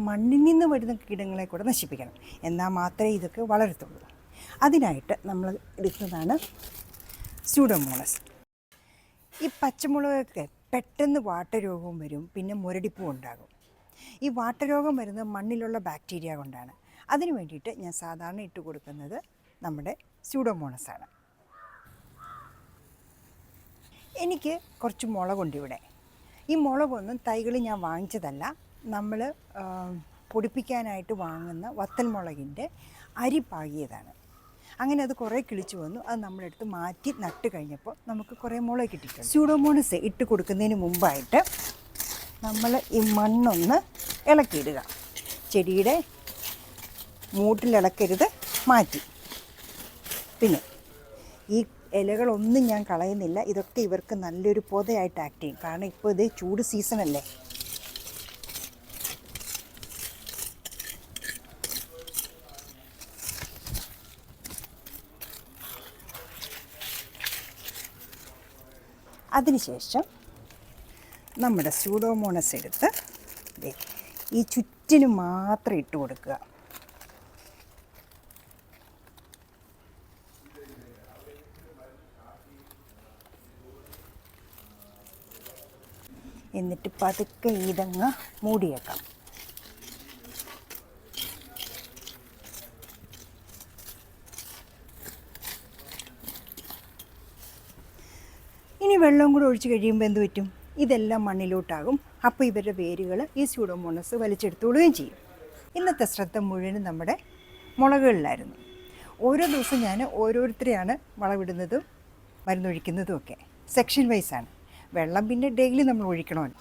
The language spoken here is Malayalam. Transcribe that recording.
മണ്ണിൽ നിന്ന് വരുന്ന കീടങ്ങളെ കൂടെ നശിപ്പിക്കണം, എന്നാൽ മാത്രമേ ഇതൊക്കെ വളരത്തുള്ളൂ. അതിനായിട്ട് നമ്മൾ എടുക്കുന്നതാണ് സ്യൂഡോമോണസ്. ഈ പച്ചമുളകൊക്കെ പെട്ടെന്ന് വാട്ടരോഗവും വരും, പിന്നെ മുരടിപ്പും ഉണ്ടാകും. ഈ വാട്ടരോഗം വരുന്നത് മണ്ണിലുള്ള ബാക്ടീരിയ കൊണ്ടാണ്. അതിന് വേണ്ടിയിട്ട് ഞാൻ സാധാരണ ഇട്ട് കൊടുക്കുന്നത് നമ്മുടെ സ്യൂഡോമോണസാണ്. എനിക്ക് കുറച്ച് മുളകുണ്ട് ഇവിടെ. ഈ മുളകൊന്നും തൈകൾ ഞാൻ വാങ്ങിച്ചതല്ല, നമ്മൾ പൊടിപ്പിക്കാനായിട്ട് വാങ്ങുന്ന വത്തൽ മുളകിൻ്റെ അരി പാകിയതാണ്. അങ്ങനെ അത് കുറേ കിളിച്ചു വന്നു. അത് നമ്മളെടുത്ത് മാറ്റി നട്ട് കഴിഞ്ഞപ്പോൾ നമുക്ക് കുറേ മുളക് കിട്ടിയിട്ടുണ്ട്. സ്യൂഡോമോണസ് ഇട്ട് കൊടുക്കുന്നതിന് മുമ്പായിട്ട് നമ്മൾ ഈ മണ്ണൊന്ന് ഇളക്കിയിടുക. ചെടിയുടെ മൂട്ടിലിളക്കരുത്, മാറ്റി. പിന്നെ ഈ ഇലകളൊന്നും ഞാൻ കളയുന്നില്ല. ഇതൊക്കെ ഇവർക്ക് നല്ലൊരു പൊതയായിട്ട് ആക്ട് ചെയ്യും. കാരണം ഇപ്പോൾ ഇത് ചൂട് സീസണല്ലേ. അതിനുശേഷം നമ്മുടെ സ്യൂഡോമോണസ് എടുത്ത് ഈ ചുറ്റിന് മാത്രം ഇട്ട് കൊടുക്കുക. എന്നിട്ട് പതുക്കെ ഇതങ്ങ് മൂടിയേക്കാം. ഇനി വെള്ളം കൂടെ ഒഴിച്ച് കഴിയുമ്പോൾ എന്ത് പറ്റും? ഇതെല്ലാം മണ്ണിലോട്ടാകും. അപ്പോൾ ഇവരുടെ വേരുകൾ ഈ സ്യൂഡോമോണസ് വലിച്ചെടുത്തുകൊള്ളുകയും ചെയ്യും. ഇന്നത്തെ ശ്രദ്ധ മുഴുവനും നമ്മുടെ മുളകുകളിലായിരുന്നു. ഓരോ ദിവസം ഞാൻ ഓരോരുത്തരെയാണ് വളമിടുന്നതും മരുന്നൊഴിക്കുന്നതും ഒക്കെ. സെക്ഷൻ വൈസാണ്. വെള്ളം പിന്നെ ഡെയിലി നമ്മൾ ഒഴിക്കണമല്ലോ.